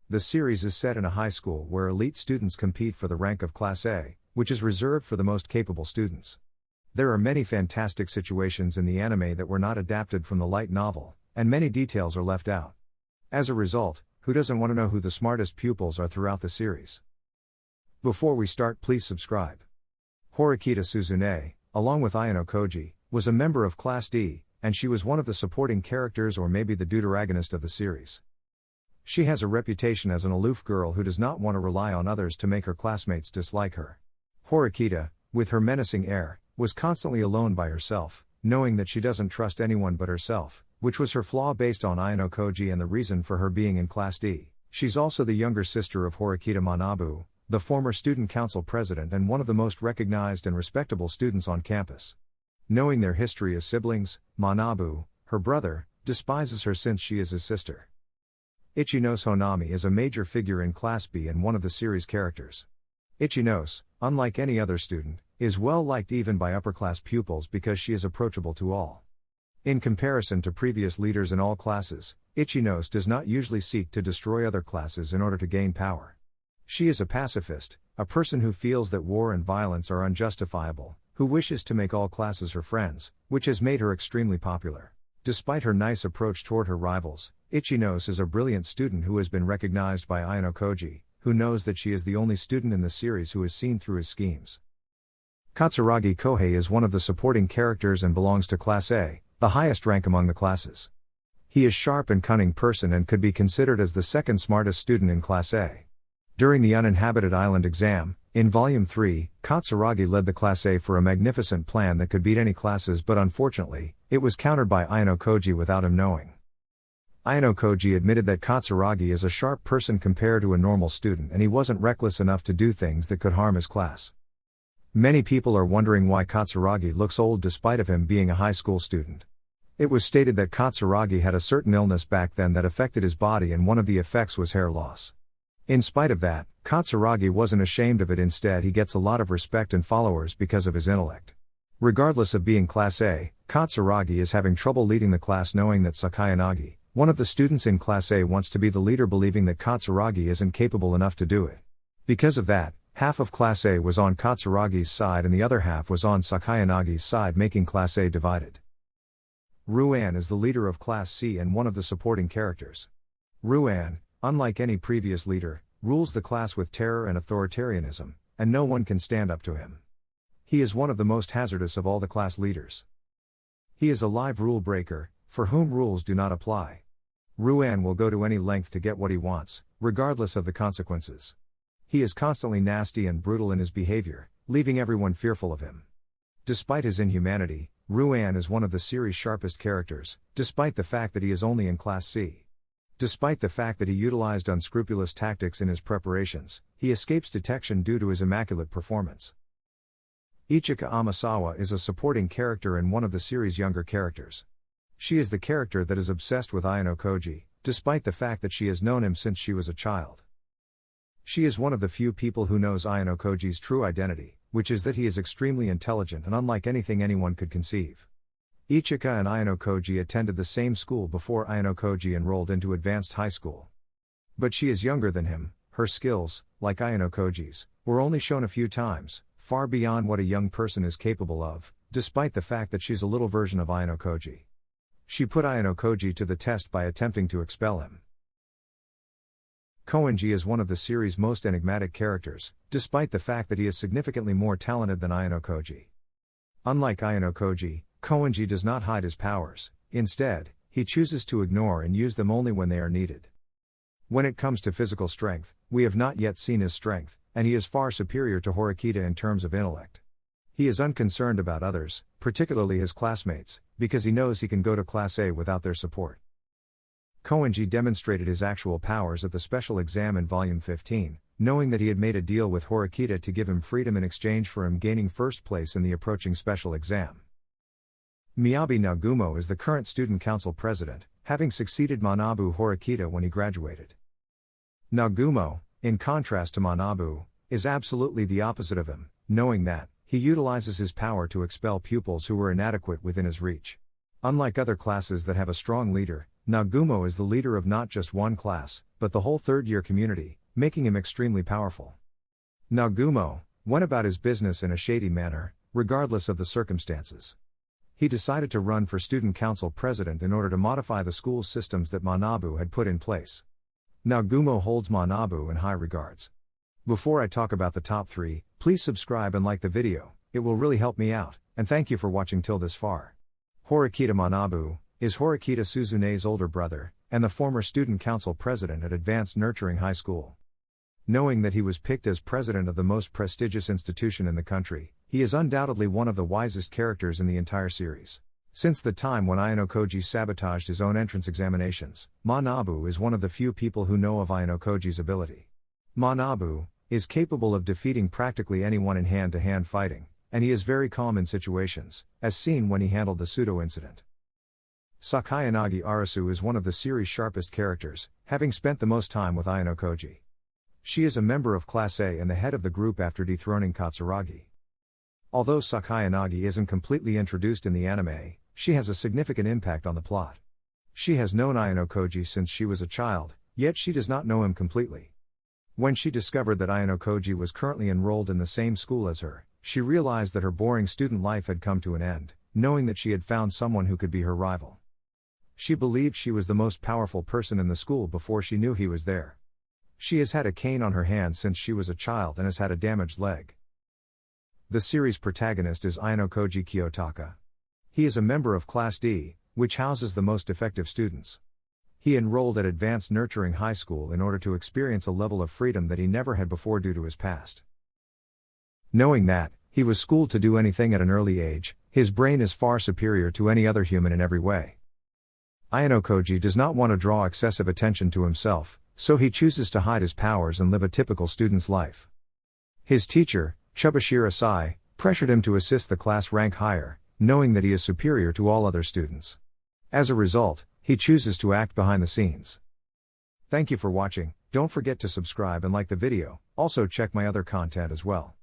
The series is set in a high school where elite students compete for the rank of Class A, which is reserved for the most capable students. There are many fantastic situations in the anime that were not adapted from the light novel, and many details are left out. As a result, who doesn't want to know who the smartest pupils are throughout the series? Before we start, please subscribe. Horikita Suzune, along with Ayano Koji, was a member of Class D, and she was one of the supporting characters or maybe the deuteragonist of the series. She has a reputation as an aloof girl who does not want to rely on others to make her classmates dislike her. Horikita, with her menacing air, was constantly alone by herself, knowing that she doesn't trust anyone but herself, which was her flaw based on Ayano Koji and the reason for her being in Class D. She's also the younger sister of Horikita Manabu, the former student council president and one of the most recognized and respectable students on campus. Knowing their history as siblings, Manabu, her brother, despises her since she is his sister. Ichinose Honami is a major figure in Class B and one of the series characters. Ichinose, unlike any other student, is well liked even by upper-class pupils because she is approachable to all. In comparison to previous leaders in all classes, Ichinose does not usually seek to destroy other classes in order to gain power. She is a pacifist, a person who feels that war and violence are unjustifiable, who wishes to make all classes her friends, which has made her extremely popular. Despite her nice approach toward her rivals, Ichinose is a brilliant student who has been recognized by Ayano Koji, who knows that she is the only student in the series who is seen through his schemes. Katsuragi Kohei is one of the supporting characters and belongs to Class A, the highest rank among the classes. He is a sharp and cunning person and could be considered as the second smartest student in Class A. During the uninhabited island exam, in Volume 3, Katsuragi led the Class A for a magnificent plan that could beat any classes, but unfortunately, it was countered by Ayano Koji without him knowing. Ayano Koji admitted that Katsuragi is a sharp person compared to a normal student and he wasn't reckless enough to do things that could harm his class. Many people are wondering why Katsuragi looks old despite of him being a high school student. It was stated that Katsuragi had a certain illness back then that affected his body and one of the effects was hair loss. In spite of that, Katsuragi wasn't ashamed of it. Instead, he gets a lot of respect and followers because of his intellect. Regardless of being Class A, Katsuragi is having trouble leading the class, knowing that Sakayanagi, one of the students in Class A, wants to be the leader, believing that Katsuragi isn't capable enough to do it. Because of that, half of Class A was on Katsuragi's side and the other half was on Sakayanagi's side, making Class A divided. Ruan is the leader of Class C and one of the supporting characters. Ruan, unlike any previous leader, rules the class with terror and authoritarianism, and no one can stand up to him. He is one of the most hazardous of all the class leaders. He is a live rule breaker, for whom rules do not apply. Ruan will go to any length to get what he wants, regardless of the consequences. He is constantly nasty and brutal in his behavior, leaving everyone fearful of him. Despite his inhumanity, Ruan is one of the series' sharpest characters, despite the fact that he is only in Class C. Despite the fact that he utilized unscrupulous tactics in his preparations, he escapes detection due to his immaculate performance. Ichika Amasawa is a supporting character and one of the series' younger characters. She is the character that is obsessed with Ayano Koji, despite the fact that she has known him since she was a child. She is one of the few people who knows Ayano Koji's true identity, which is that he is extremely intelligent and unlike anything anyone could conceive. Ichika and Ayano Koji attended the same school before Ayano Koji enrolled into advanced high school. But she is younger than him, her skills, like Ayano Koji's, were only shown a few times, far beyond what a young person is capable of, despite the fact that she's a little version of Ayano Koji. She put Ayano Koji to the test by attempting to expel him. Koenji is one of the series' most enigmatic characters, despite the fact that he is significantly more talented than Ayano Koji. Unlike Ayano Koji, Koenji does not hide his powers. Instead, he chooses to ignore and use them only when they are needed. When it comes to physical strength, we have not yet seen his strength, and he is far superior to Horikita in terms of intellect. He is unconcerned about others, particularly his classmates, because he knows he can go to Class A without their support. Koenji demonstrated his actual powers at the special exam in Volume 15, knowing that he had made a deal with Horikita to give him freedom in exchange for him gaining first place in the approaching special exam. Miyabi Nagumo is the current student council president, having succeeded Manabu Horikita when he graduated. Nagumo, in contrast to Manabu, is absolutely the opposite of him, knowing that he utilizes his power to expel pupils who were inadequate within his reach. Unlike other classes that have a strong leader, Nagumo is the leader of not just one class, but the whole third-year community, making him extremely powerful. Nagumo went about his business in a shady manner, regardless of the circumstances. He decided to run for student council president in order to modify the school's systems that Manabu had put in place. Nagumo holds Manabu in high regards. Before I talk about the top 3, please subscribe and like the video, it will really help me out, and thank you for watching till this far. Horikita Manabu is Horikita Suzune's older brother, and the former student council president at Advanced Nurturing High School. Knowing that he was picked as president of the most prestigious institution in the country, he is undoubtedly one of the wisest characters in the entire series. Since the time when Ayanokoji sabotaged his own entrance examinations, Manabu is one of the few people who know of Ayanokoji's ability. Manabu is capable of defeating practically anyone in hand-to-hand fighting, and he is very calm in situations, as seen when he handled the pseudo incident. Sakayanagi Arasu is one of the series' sharpest characters, having spent the most time with Ayanokoji. She is a member of Class A and the head of the group after dethroning Katsuragi. Although Sakayanagi isn't completely introduced in the anime, she has a significant impact on the plot. She has known Ayanokoji since she was a child, yet she does not know him completely. When she discovered that Ayanokoji was currently enrolled in the same school as her, she realized that her boring student life had come to an end, knowing that she had found someone who could be her rival. She believed she was the most powerful person in the school before she knew he was there. She has had a cane on her hand since she was a child and has had a damaged leg. The series' protagonist is Ayanokoji Kiyotaka. He is a member of Class D, which houses the most effective students. He enrolled at Advanced Nurturing High School in order to experience a level of freedom that he never had before due to his past. Knowing that, he was schooled to do anything at an early age, his brain is far superior to any other human in every way. Ayanokoji does not want to draw excessive attention to himself, so he chooses to hide his powers and live a typical student's life. His teacher, Chubashira Sai, pressured him to assist the class rank higher, knowing that he is superior to all other students. As a result, he chooses to act behind the scenes. Thank you for watching, don't forget to subscribe and like the video, also check my other content as well.